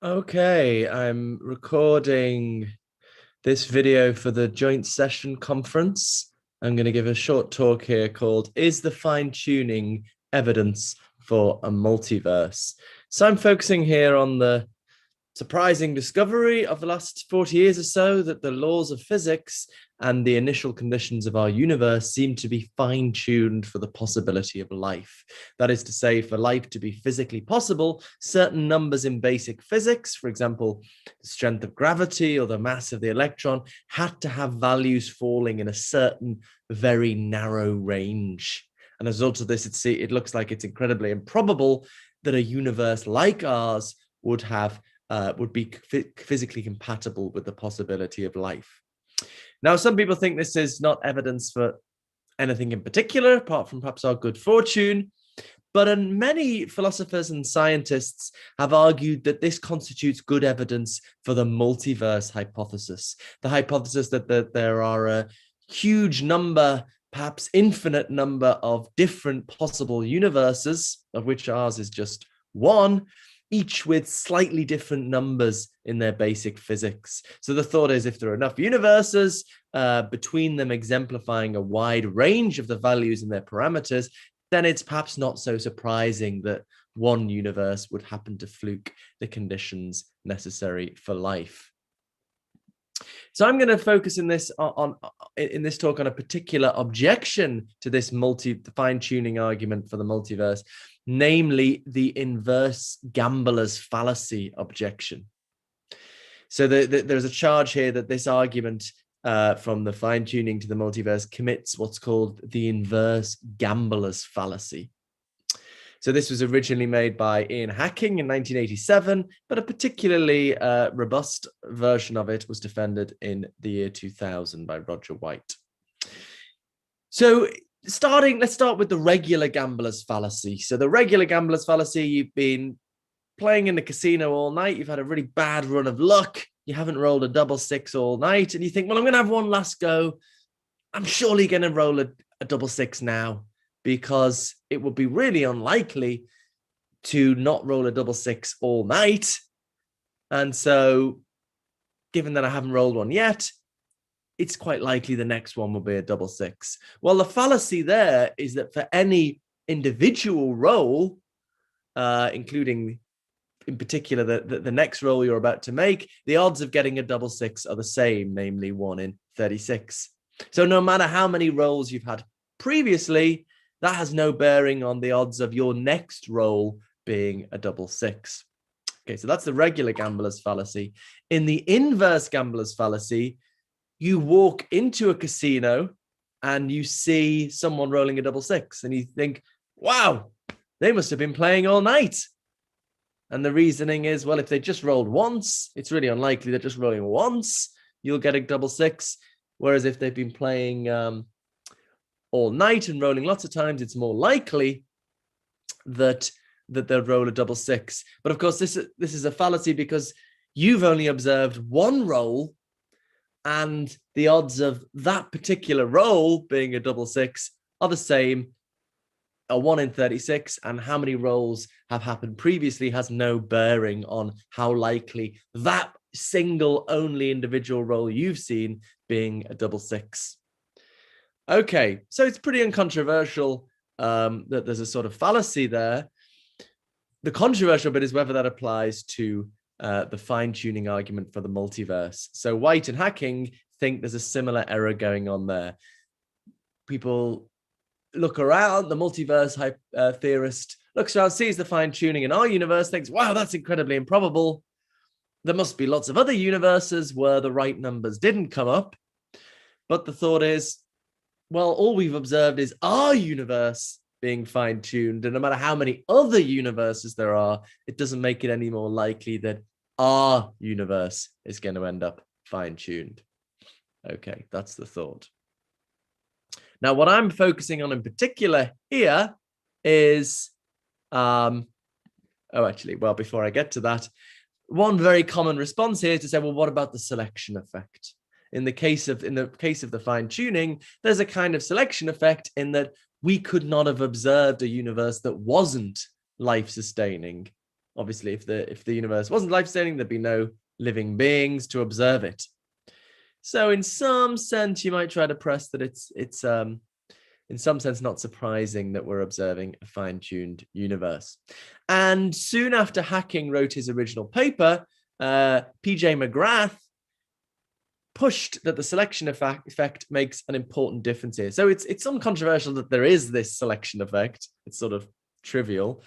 Okay, I'm recording this video for the joint session conference. I'm going to give a short talk here called Is the Fine-Tuning Evidence for a Multiverse? So I'm focusing here on the surprising discovery of the last 40 years or so that the laws of physics and the initial conditions of our universe seem to be fine-tuned for the possibility of life. That is to say, for life to be physically possible, certain numbers in basic physics, for example, the strength of gravity or the mass of the electron, had to have values falling in a certain very narrow range. And as a result of this, it looks like it's incredibly improbable that a universe like ours would be physically compatible with the possibility of life. Now, some people think this is not evidence for anything in particular, apart from perhaps our good fortune, but many philosophers and scientists have argued that this constitutes good evidence for the multiverse hypothesis, the hypothesis that there are a huge number, perhaps infinite number of different possible universes, of which ours is just one, each with slightly different numbers in their basic physics. So the thought is, if there are enough universes, between them exemplifying a wide range of the values in their parameters, then it's perhaps not so surprising that one universe would happen to fluke the conditions necessary for life. So I'm going to focus in this talk on a particular objection to this fine-tuning argument for the multiverse, namely the inverse gambler's fallacy objection. So there's a charge here that this argument from the fine-tuning to the multiverse commits what's called the inverse gambler's fallacy. So this was originally made by Ian Hacking in 1987, but a particularly robust version of it was defended in the year 2000 by Roger White. So let's start with the regular gambler's fallacy. So the regular gambler's fallacy, you've been playing in the casino all night, you've had a really bad run of luck, you haven't rolled a double six all night, and you think, well, I'm going to have one last go. I'm surely going to roll a double six now, because it would be really unlikely to not roll a double six all night. And so, given that I haven't rolled one yet, it's quite likely the next one will be a double six. Well, the fallacy there is that for any individual roll, including in particular the next roll you're about to make, the odds of getting a double six are the same, namely 1 in 36. So no matter how many rolls you've had previously, that has no bearing on the odds of your next roll being a double six. Okay, so that's the regular gambler's fallacy. In the inverse gambler's fallacy, you walk into a casino and you see someone rolling a double six and you think, wow, they must have been playing all night. And the reasoning is, well, if they just rolled once, it's really unlikely that just rolling once, you'll get a double six. Whereas if they've been playing all night and rolling lots of times, it's more likely that they'll roll a double six. But of course, this is a fallacy because you've only observed one roll, and the odds of that particular roll being a double six are the same, a 1 in 36, and how many rolls have happened previously has no bearing on how likely that single only individual roll you've seen being a double six. Okay, so it's pretty uncontroversial that there's a sort of fallacy there. The controversial bit is whether that applies to the fine-tuning argument for the multiverse. So White and Hacking think there's a similar error going on there. People look around, the multiverse theorist looks around, sees the fine-tuning in our universe, thinks, wow, that's incredibly improbable. There must be lots of other universes where the right numbers didn't come up. But the thought is, well, all we've observed is our universe being fine-tuned, and no matter how many other universes there are, it doesn't make it any more likely that our universe is going to end up fine-tuned. Okay, that's the thought. Now, what I'm focusing on in particular here is, before I get to that, one very common response here is to say, well, what about the selection effect? In the case of the fine-tuning, there's a kind of selection effect in that we could not have observed a universe that wasn't life-sustaining Obviously, if the universe wasn't life-sustaining, there'd be no living beings to observe it. So in some sense, you might try to press that it's in some sense not surprising that we're observing a fine-tuned universe. And soon after Hacking wrote his original paper, P.J. McGrath pushed that the selection effect makes an important difference here. So it's uncontroversial that there is this selection effect. It's sort of trivial,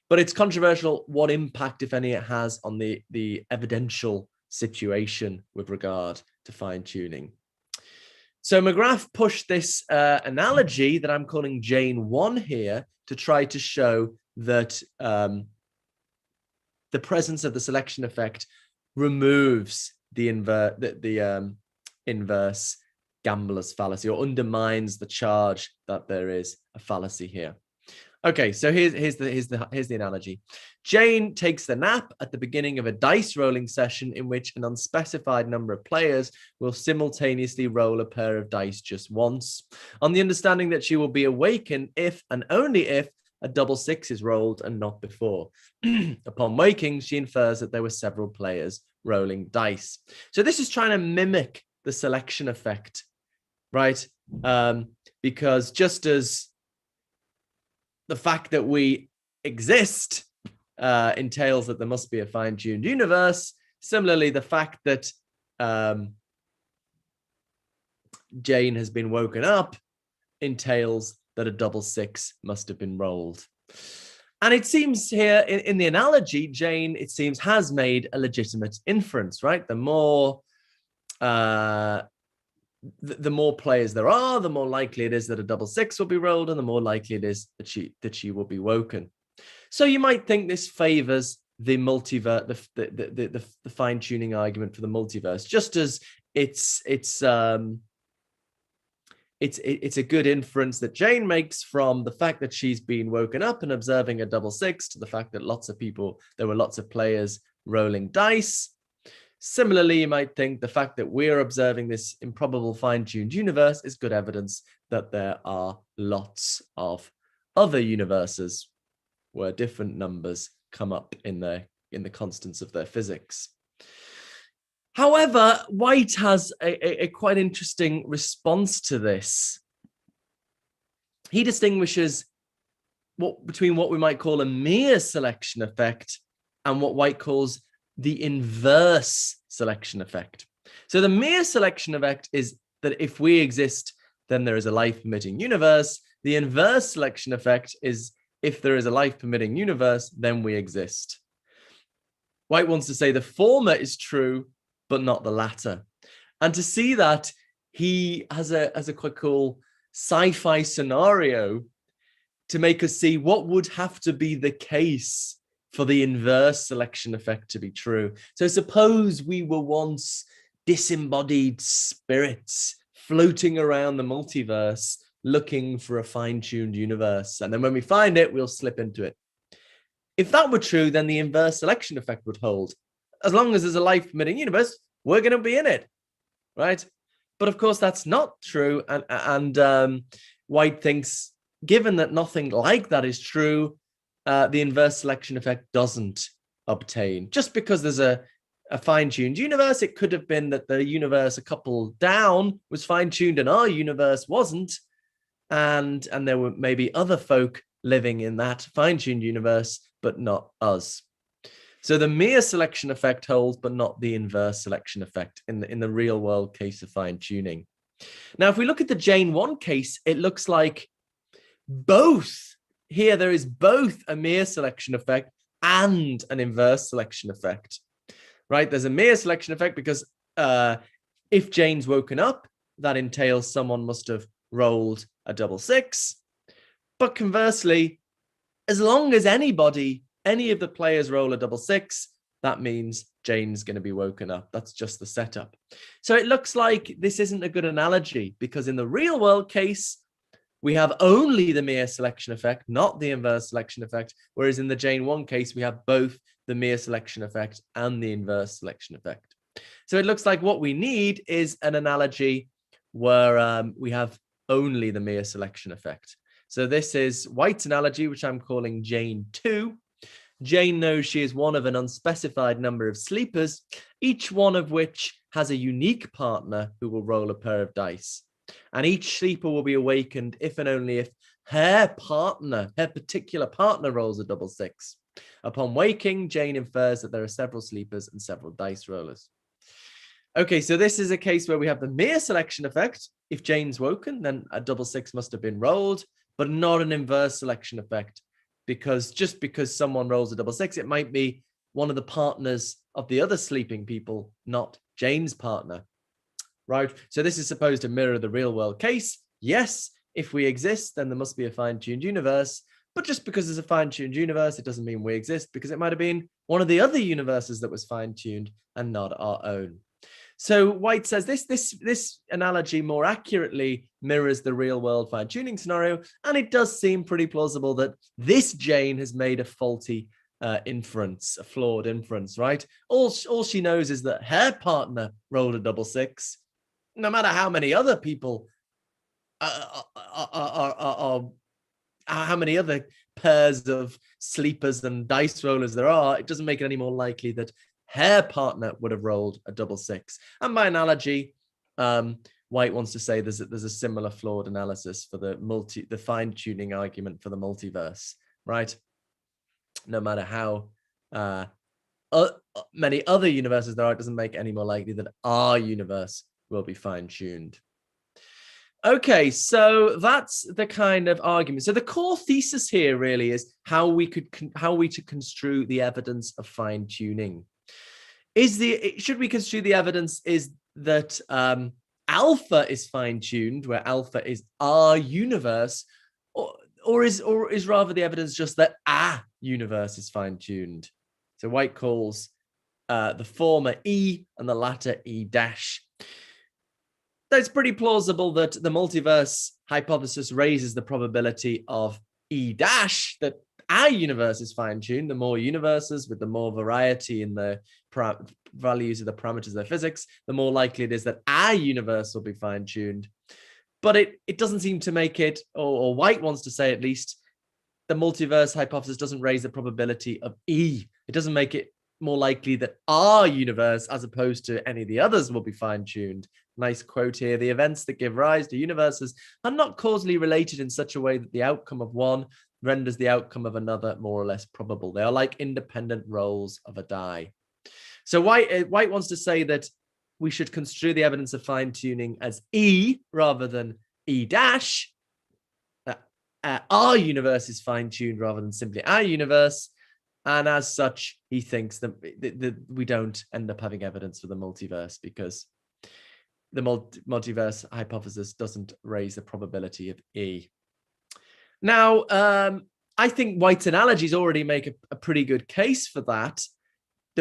but it's controversial what impact, if any, it has on the evidential situation with regard to fine-tuning. So McGrath pushed this analogy that I'm calling Jane 1 here to try to show that the presence of the selection effect removes the inverse gambler's fallacy, or undermines the charge that there is a fallacy here. Okay, so here's the analogy. Jane takes the nap at the beginning of a dice rolling session in which an unspecified number of players will simultaneously roll a pair of dice just once, on the understanding that she will be awakened if and only if a double 6 is rolled and not before. Upon waking, she infers that there were several players rolling dice. So this is trying to mimic the selection effect, right? Because just as the fact that we exist entails that there must be a fine-tuned universe, similarly, the fact that Jane has been woken up entails that a double 6 must have been rolled. And it seems here in the analogy, Jane, it seems, has made a legitimate inference, right? The more players there are, the more likely it is that a double 6 will be rolled, and the more likely it is that she will be woken. So you might think this favors the multiverse, the fine-tuning argument for the multiverse, just as it's a good inference that Jane makes from the fact that she's been woken up and observing a double 6 to the fact that there were lots of players rolling dice. Similarly, you might think the fact that we're observing this improbable fine-tuned universe is good evidence that there are lots of other universes where different numbers come up in the constants of their physics. However, White has a quite interesting response to this. He distinguishes between what we might call a mere selection effect and what White calls the inverse selection effect. So the mere selection effect is that if we exist, then there is a life-permitting universe. The inverse selection effect is if there is a life-permitting universe, then we exist. White wants to say the former is true, but not the latter. And to see that, he has a quite cool sci-fi scenario to make us see what would have to be the case for the inverse selection effect to be true. So suppose we were once disembodied spirits floating around the multiverse looking for a fine-tuned universe. And then when we find it, we'll slip into it. If that were true, then the inverse selection effect would hold. As long as there's a life-permitting universe, we're going to be in it, right? But of course, that's not true. And White thinks, given that nothing like that is true, the inverse selection effect doesn't obtain. Just because there's a fine-tuned universe, it could have been that the universe a couple down was fine-tuned and our universe wasn't. And there were maybe other folk living in that fine-tuned universe, but not us. So the mere selection effect holds, but not the inverse selection effect in the real world case of fine-tuning. Now, if we look at the Jane 1 case, it looks like both. Here, there is both a mere selection effect and an inverse selection effect, right? There's a mere selection effect because if Jane's woken up, that entails someone must have rolled a double 6. But conversely, as long as any of the players roll a double 6, that means Jane's going to be woken up. That's just the setup. So it looks like this isn't a good analogy because in the real world case, we have only the mere selection effect, not the inverse selection effect. Whereas in the Jane 1 case, we have both the mere selection effect and the inverse selection effect. So it looks like what we need is an analogy where we have only the mere selection effect. So this is White's analogy, which I'm calling Jane 2. Jane knows she is one of an unspecified number of sleepers, each one of which has a unique partner who will roll a pair of dice. And each sleeper will be awakened if and only if her particular partner rolls a double six. Upon waking, Jane infers that there are several sleepers and several dice rollers. Okay, so this is a case where we have the mere selection effect. If Jane's woken, then a double six must have been rolled, but not an inverse selection effect. Because just because someone rolls a double six, it might be one of the partners of the other sleeping people, not Jane's partner, right? So this is supposed to mirror the real world case. Yes, if we exist, then there must be a fine-tuned universe. But just because there's a fine-tuned universe, it doesn't mean we exist, because it might have been one of the other universes that was fine-tuned and not our own. So White says this analogy more accurately mirrors the real world fine-tuning scenario, and it does seem pretty plausible that this Jane has made a faulty inference, a flawed inference, right? All she knows is that her partner rolled a double six. No matter how many other people how many other pairs of sleepers and dice rollers there are, it doesn't make it any more likely that her partner would have rolled a double six. And by analogy, White wants to say there's a similar flawed analysis for the fine-tuning argument for the multiverse, right? No matter how many other universes there are, it doesn't make it any more likely that our universe will be fine-tuned. Okay, so that's the kind of argument. So the core thesis here really is how we to construe the evidence of fine-tuning. Should we construe the evidence is that alpha is fine-tuned, where alpha is our universe, or is rather the evidence just that our universe is fine-tuned? So White calls the former E and the latter E dash. It's pretty plausible that the multiverse hypothesis raises the probability of E dash, that our universe is fine-tuned. The more universes with the more variety in the values of the parameters of their physics, the more likely it is that our universe will be fine-tuned. But it doesn't seem to make it, or White wants to say at least, the multiverse hypothesis doesn't raise the probability of E. It doesn't make it more likely that our universe, as opposed to any of the others, will be fine-tuned. Nice quote here. The events that give rise to universes are not causally related in such a way that the outcome of one renders the outcome of another more or less probable. They are like independent rolls of a die. So White wants to say that we should construe the evidence of fine-tuning as E rather than E dash. Our universe is fine-tuned rather than simply our universe. And as such, he thinks that we don't end up having evidence for the multiverse because the multiverse hypothesis doesn't raise the probability of E. Now, I think White's analogies already make a pretty good case for that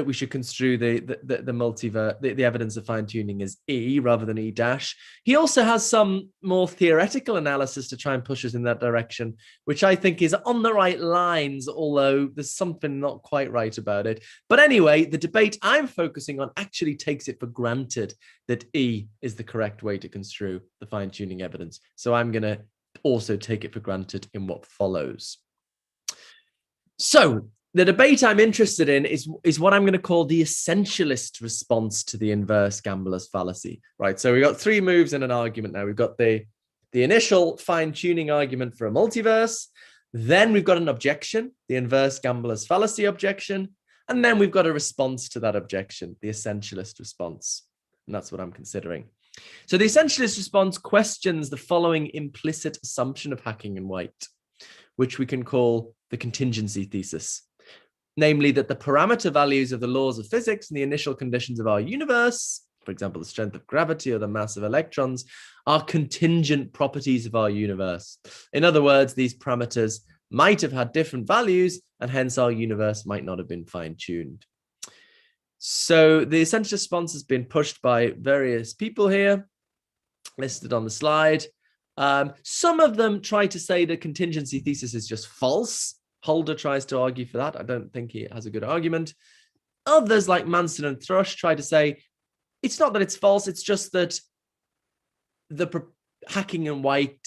we should construe the evidence of fine-tuning as E rather than E dash. He also has some more theoretical analysis to try and push us in that direction, which I think is on the right lines, although there's something not quite right about it. But anyway, the debate I'm focusing on actually takes it for granted that E is the correct way to construe the fine-tuning evidence. So I'm going to also take it for granted in what follows. So the debate I'm interested in is what I'm going to call the essentialist response to the inverse gambler's fallacy, right? So we've got three moves in an argument now. We've got the initial fine-tuning argument for a multiverse. Then we've got an objection, the inverse gambler's fallacy objection. And then we've got a response to that objection, the essentialist response. And that's what I'm considering. So the essentialist response questions the following implicit assumption of Hacking and White, which we can call the contingency thesis. Namely, that the parameter values of the laws of physics and the initial conditions of our universe, for example, the strength of gravity or the mass of electrons, are contingent properties of our universe. In other words, these parameters might have had different values, and hence our universe might not have been fine-tuned. So the essential response has been pushed by various people here, listed on the slide. Some of them try to say the contingency thesis is just false. Holder tries to argue for that. I don't think he has a good argument. Others, like Manson and Thrush, try to say it's not that it's false, it's just that the Hacking and White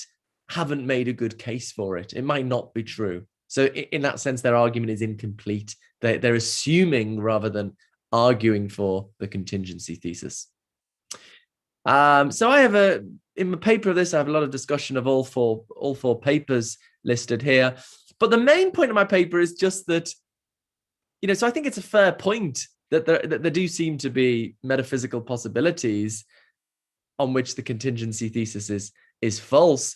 haven't made a good case for it. It might not be true. So in that sense, their argument is incomplete. They're assuming rather than arguing for the contingency thesis. So I have in my paper of this, I have a lot of discussion of all four papers listed here. But the main point of my paper is just that, so I think it's a fair point that there do seem to be metaphysical possibilities on which the contingency thesis is false.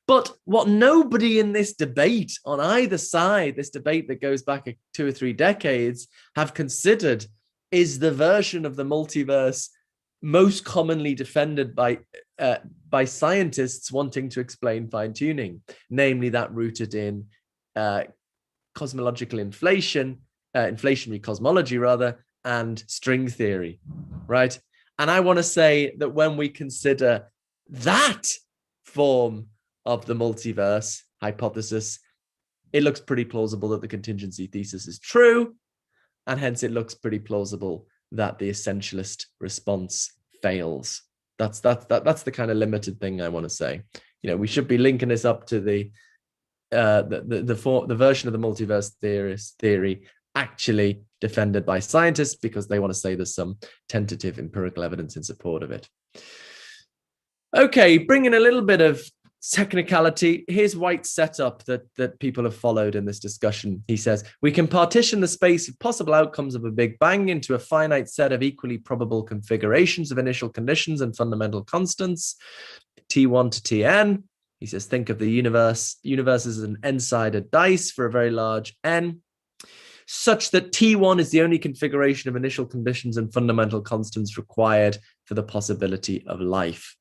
But what nobody in this debate on either side, this debate that goes back 2 or 3 decades, have considered is the version of the multiverse most commonly defended by scientists wanting to explain fine-tuning, namely that rooted in cosmological inflationary cosmology rather, and string theory, right? And I want to say that when we consider that form of the multiverse hypothesis, it looks pretty plausible that the contingency thesis is true, and hence it looks pretty plausible that the essentialist response fails. That's the kind of limited thing I want to say. We should be linking this up to the version of the multiverse theory actually defended by scientists, because they want to say there's some tentative empirical evidence in support of it. Okay, bringing a little bit of technicality. Here's White's setup that people have followed in this discussion. He says, we can partition the space of possible outcomes of a Big Bang into a finite set of equally probable configurations of initial conditions and fundamental constants, T1 to Tn. He says, think of the universe as an n-sided dice for a very large n, such that T1 is the only configuration of initial conditions and fundamental constants required for the possibility of life.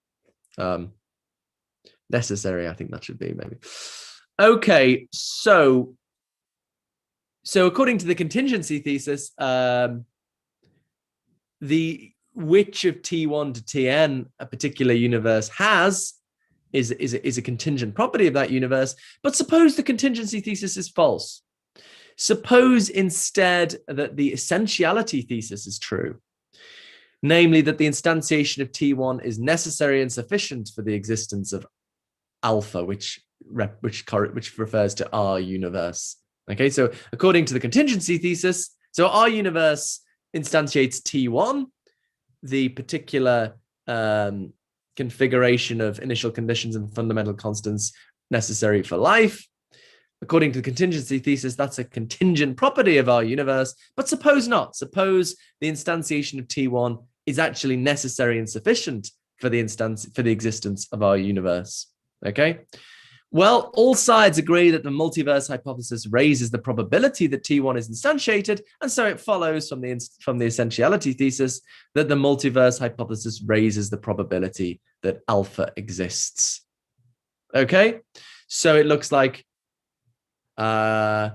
Necessary, I think that should be maybe. Okay, so according to the contingency thesis, the which of T1 to Tn a particular universe has is a contingent property of that universe. But suppose the contingency thesis is false. Suppose instead that the essentiality thesis is true, namely that the instantiation of T1 is necessary and sufficient for the existence of alpha, which refers to our universe. Okay, so according to the contingency thesis, so our universe instantiates T1, the particular configuration of initial conditions and fundamental constants necessary for life. According to the contingency thesis, that's a contingent property of our universe. But suppose not. Suppose the instantiation of T1 is actually necessary and sufficient for the existence of our universe. Okay. Well, all sides agree that the multiverse hypothesis raises the probability that T1 is instantiated, and so it follows from the essentiality thesis that the multiverse hypothesis raises the probability that alpha exists. Okay, so it looks like the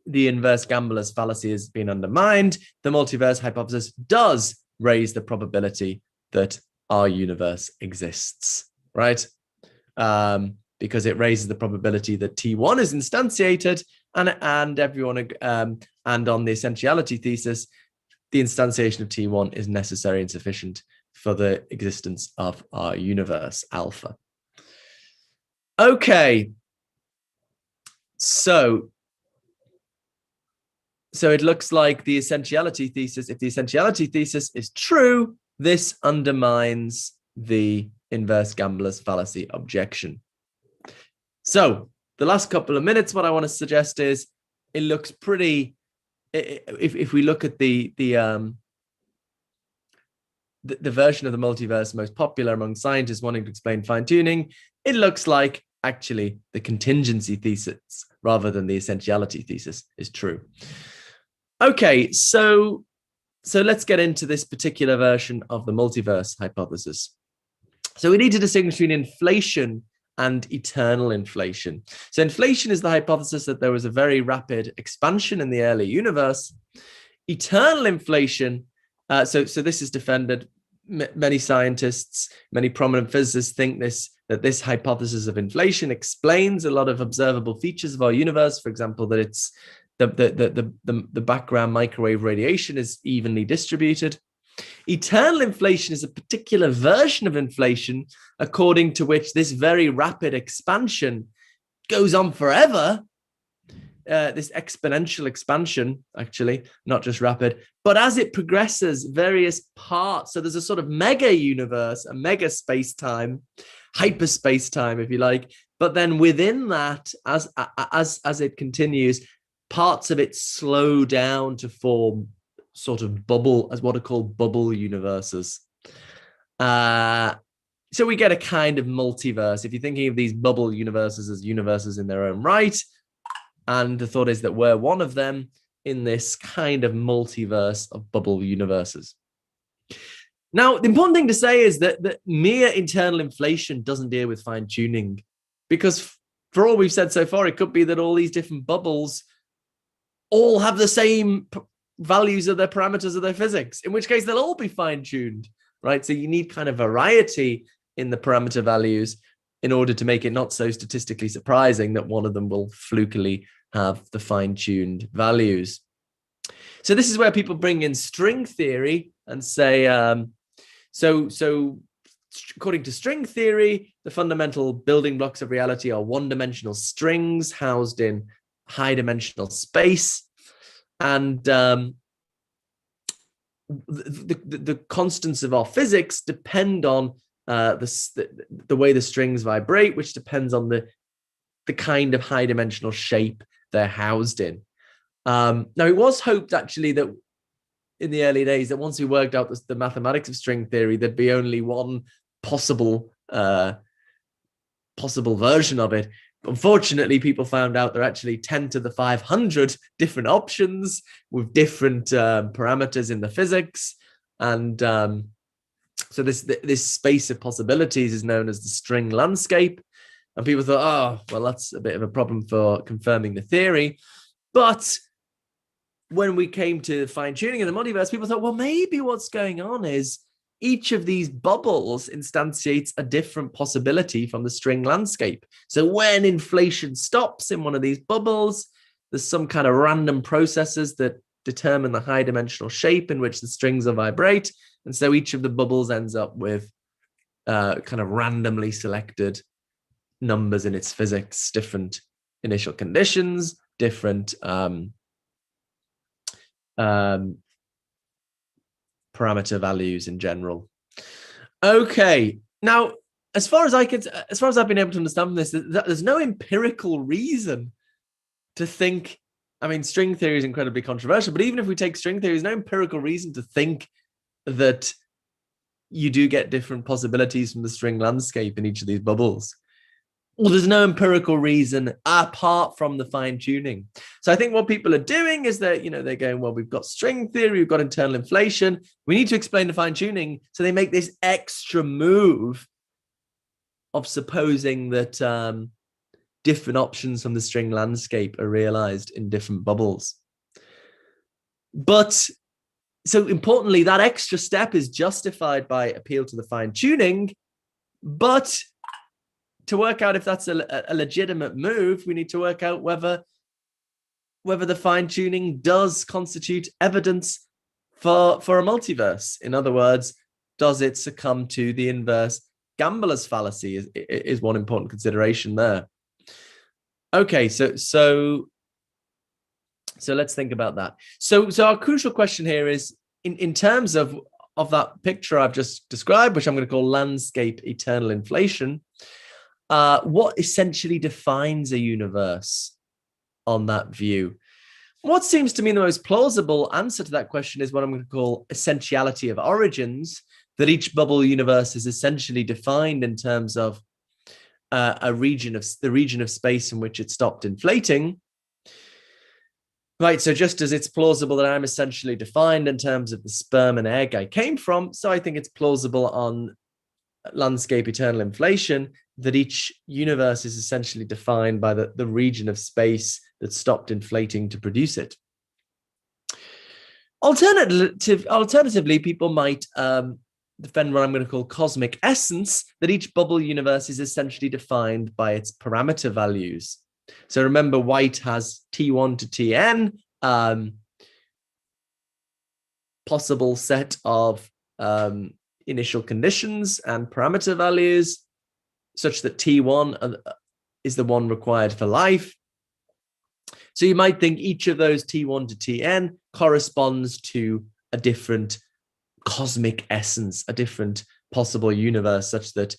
inverse gambler's fallacy has been undermined. The multiverse hypothesis does raise the probability that our universe exists, right? Because it raises the probability that T1 is instantiated, and everyone and on the essentiality thesis, the instantiation of T1 is necessary and sufficient for the existence of our universe, alpha. Okay, so it looks like the essentiality thesis, if the essentiality thesis is true, this undermines the inverse gambler's fallacy objection. So the last couple of minutes, what I want to suggest is it looks pretty, if we look at the version of the multiverse most popular among scientists wanting to explain fine-tuning, it looks like actually the contingency thesis rather than the essentiality thesis is true. Okay, so let's get into this particular version of the multiverse hypothesis. So we need to distinguish between inflation and eternal inflation. So inflation is the hypothesis that there was a very rapid expansion in the early universe. Eternal inflation, so this is defended. Many scientists, many prominent physicists think that this hypothesis of inflation explains a lot of observable features of our universe. For example, that it's the background microwave radiation is evenly distributed. Eternal inflation is a particular version of inflation according to which this very rapid expansion goes on forever. This exponential expansion, actually, not just rapid, but as it progresses, various parts. So there's a sort of mega universe, a mega space-time, hyperspace-time, if you like. But then within that, as it continues, parts of it slow down to form sort of bubble, as what are called bubble universes. So we get a kind of multiverse. If you're thinking of these bubble universes as universes in their own right, and the thought is that we're one of them in this kind of multiverse of bubble universes. Now, the important thing to say is that mere internal inflation doesn't deal with fine tuning, because for all we've said so far, it could be that all these different bubbles all have the same values of their parameters of their physics, in which case they'll all be fine tuned, right? So you need kind of variety in the parameter values in order to make it not so statistically surprising that one of them will flukily have the fine-tuned values. So this is where people bring in string theory and say, so according to string theory, the fundamental building blocks of reality are one-dimensional strings housed in high-dimensional space. And the constants of our physics depend on the way the strings vibrate, which depends on the kind of high-dimensional shape they're housed in. Now, it was hoped, actually, that in the early days, that once we worked out the mathematics of string theory, there'd be only one possible version of it. Unfortunately, people found out there are actually 10 to the 500 different options with different parameters in the physics. And so this space of possibilities is known as the string landscape. And people thought, oh, well, that's a bit of a problem for confirming the theory. But when we came to fine-tuning in the multiverse, people thought, well, maybe what's going on is each of these bubbles instantiates a different possibility from the string landscape. So when inflation stops in one of these bubbles, there's some kind of random processes that determine the high-dimensional shape in which the strings will vibrate. And so each of the bubbles ends up with kind of randomly selected numbers in its physics, different initial conditions, different parameter values in general. Okay, now as far as I've been able to understand from this, there's no empirical reason to think. I mean, string theory is incredibly controversial, but even if we take string theory, there's no empirical reason to think that you do get different possibilities from the string landscape in each of these bubbles. Well, there's no empirical reason apart from the fine tuning. So I think what people are doing is that, they're going, well, we've got string theory, we've got internal inflation. We need to explain the fine tuning. So they make this extra move of supposing that different options from the string landscape are realized in different bubbles. But so importantly, that extra step is justified by appeal to the fine tuning, but to work out if that's a legitimate move, we need to work out whether the fine-tuning does constitute evidence for a multiverse. In other words, does it succumb to the inverse gambler's fallacy is one important consideration there. Okay, so let's think about that. So our crucial question here is, in terms of that picture I've just described, which I'm going to call landscape eternal inflation, what essentially defines a universe on that view? What seems to me the most plausible answer to that question is what I'm going to call essentiality of origins, that each bubble universe is essentially defined in terms of the region of space in which it stopped inflating. Right, so just as it's plausible that I'm essentially defined in terms of the sperm and egg I came from, so I think it's plausible on landscape eternal inflation that each universe is essentially defined by the region of space that stopped inflating to produce it. Alternatively, people might defend what I'm going to call cosmic essence, that each bubble universe is essentially defined by its parameter values. So remember, white has T1 to Tn, possible set of initial conditions and parameter values, such that T1 is the one required for life. So you might think each of those T1 to Tn corresponds to a different cosmic essence, a different possible universe, such that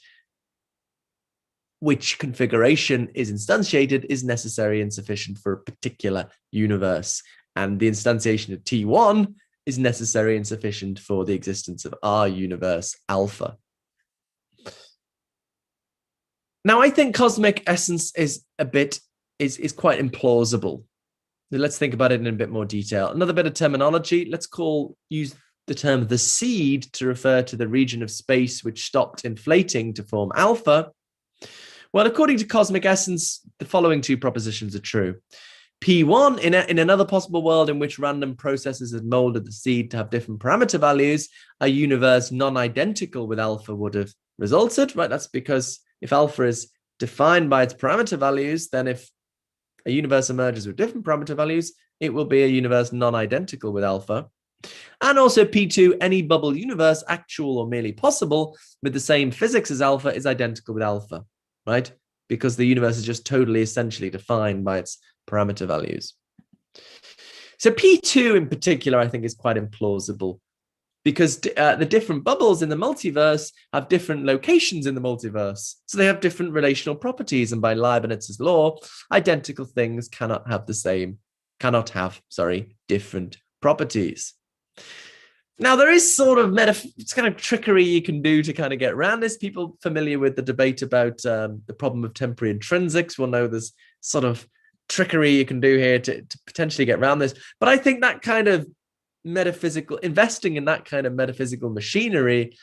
which configuration is instantiated is necessary and sufficient for a particular universe. And the instantiation of T1 is necessary and sufficient for the existence of our universe, alpha. Now, I think cosmic essence is quite implausible. Let's think about it in a bit more detail. Another bit of terminology. Let's use the term the seed to refer to the region of space which stopped inflating to form alpha. Well, according to cosmic essence, the following two propositions are true. P1, in another possible world in which random processes had molded the seed to have different parameter values, a universe non-identical with alpha would have resulted, right? That's because if alpha is defined by its parameter values, then if a universe emerges with different parameter values, it will be a universe non-identical with alpha. And also P2, any bubble universe, actual or merely possible, with the same physics as alpha is identical with alpha, right? Because the universe is just totally essentially defined by its parameter values. So P2 in particular, I think, is quite implausible because the different bubbles in the multiverse have different locations in the multiverse. So they have different relational properties. And by Leibniz's law, identical things cannot have different properties. Now, there is sort of it's kind of trickery you can do to kind of get around this. People familiar with the debate about the problem of temporary intrinsics will know there's sort of trickery you can do here to potentially get around this. But I think that kind of investing in that kind of metaphysical machinery,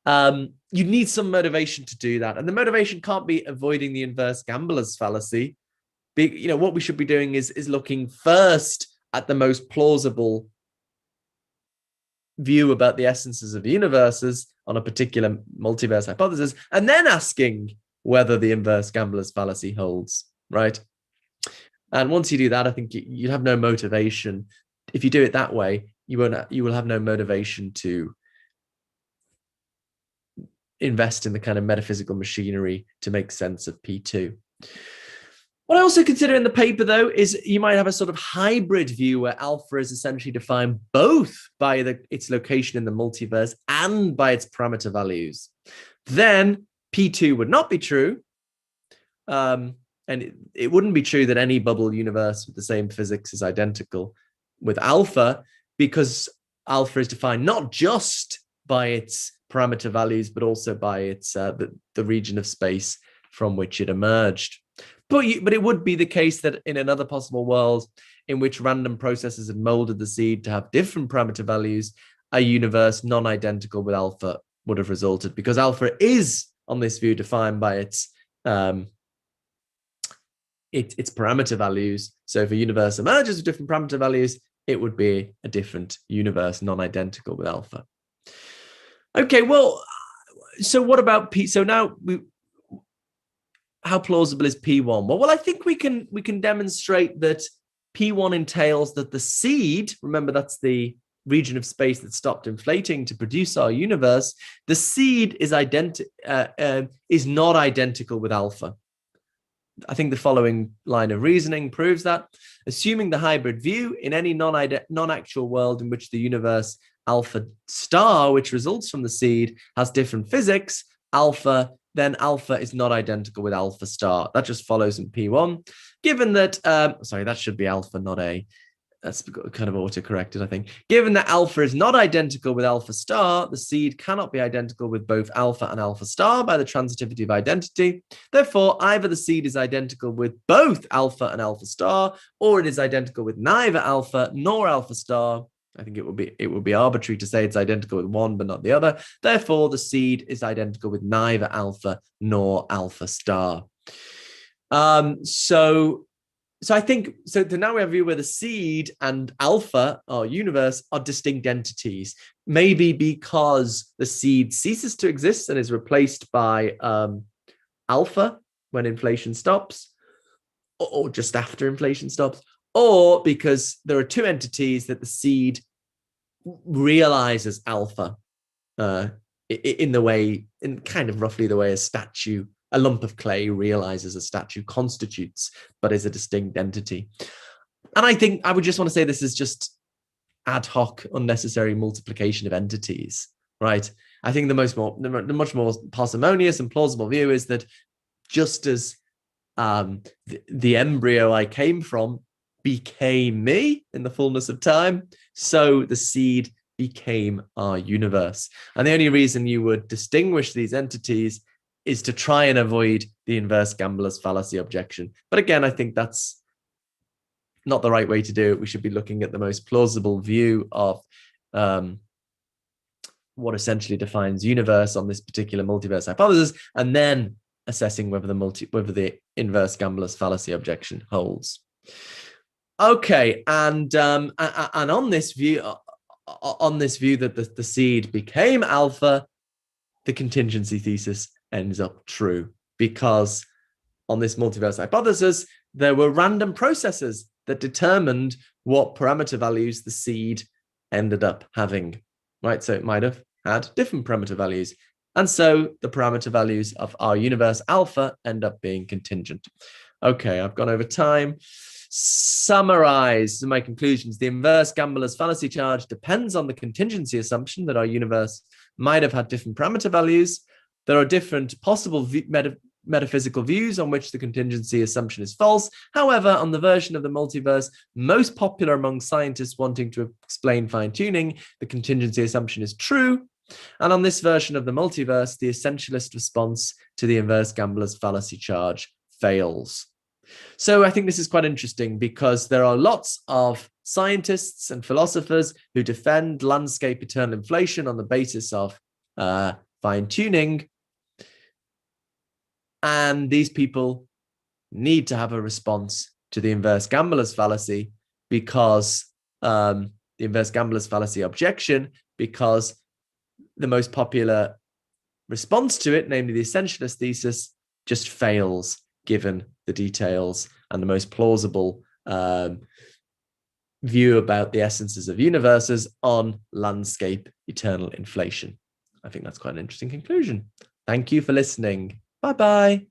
you need some motivation to do that. And the motivation can't be avoiding the inverse gambler's fallacy. What we should be doing is looking first at the most plausible view about the essences of the universes on a particular multiverse hypothesis, and then asking whether the inverse gambler's fallacy holds, right? And once you do that, I think you have no motivation. If you do it that way, you will have no motivation to invest in the kind of metaphysical machinery to make sense of P2. What I also consider in the paper, though, is you might have a sort of hybrid view where alpha is essentially defined both by its location in the multiverse and by its parameter values. Then P2 would not be true. And it wouldn't be true that any bubble universe with the same physics is identical with alpha, because alpha is defined not just by its parameter values, but also by its the region of space from which it emerged. But it would be the case that in another possible world in which random processes had molded the seed to have different parameter values, a universe non-identical with alpha would have resulted, because alpha is, on this view, defined by its parameter values. So if a universe emerges with different parameter values, it would be a different universe, non-identical with alpha. Okay, well, so what about P? So now how plausible is P1? Well, I think we can demonstrate that P1 entails that the seed, remember that's the region of space that stopped inflating to produce our universe, the seed is not identical with alpha. I think the following line of reasoning proves that. Assuming the hybrid view, in any non-actual world in which the universe alpha star, which results from the seed, has different physics, then alpha is not identical with alpha star. That just follows in P1. Given that, sorry, that should be alpha, not A. That's kind of auto-corrected, I think. Given that alpha is not identical with alpha star, the seed cannot be identical with both alpha and alpha star by the transitivity of identity. Therefore, either the seed is identical with both alpha and alpha star, or it is identical with neither alpha nor alpha star. I think it would be arbitrary to say it's identical with one but not the other. Therefore, the seed is identical with neither alpha nor alpha star. So I think, so now we have a view where the seed and alpha, our universe, are distinct entities. Maybe because the seed ceases to exist and is replaced by alpha when inflation stops, or just after inflation stops, or because there are two entities that the seed realizes alpha in kind of roughly the way a statue a lump of clay realized as a statue constitutes, but is a distinct entity. And I think I would just want to say this is just ad hoc, unnecessary multiplication of entities, right? I think the much more parsimonious and plausible view is that just as the embryo I came from became me in the fullness of time, so the seed became our universe. And the only reason you would distinguish these entities is to try and avoid the inverse gambler's fallacy objection. But again, I think that's not the right way to do it. We should be looking at the most plausible view of what essentially defines universe on this particular multiverse hypothesis, and then assessing whether the inverse gambler's fallacy objection holds. Okay, and on this view that the seed became alpha, the contingency thesis ends up true, because on this multiverse hypothesis, there were random processes that determined what parameter values the seed ended up having, right? So it might have had different parameter values. And so the parameter values of our universe alpha end up being contingent. Okay, I've gone over time. Summarize my conclusions. The inverse gambler's fallacy charge depends on the contingency assumption that our universe might have had different parameter values. There are different possible metaphysical views on which the contingency assumption is false. However, on the version of the multiverse most popular among scientists wanting to explain fine-tuning, the contingency assumption is true. And on this version of the multiverse, the essentialist response to the inverse gambler's fallacy charge fails. So I think this is quite interesting, because there are lots of scientists and philosophers who defend landscape eternal inflation on the basis of fine-tuning. And these people need to have a response to the inverse gambler's fallacy, because the inverse gambler's fallacy objection, because the most popular response to it, namely the essentialist thesis, just fails given the details and the most plausible view about the essences of universes on landscape eternal inflation. I think that's quite an interesting conclusion. Thank you for listening. Bye-bye.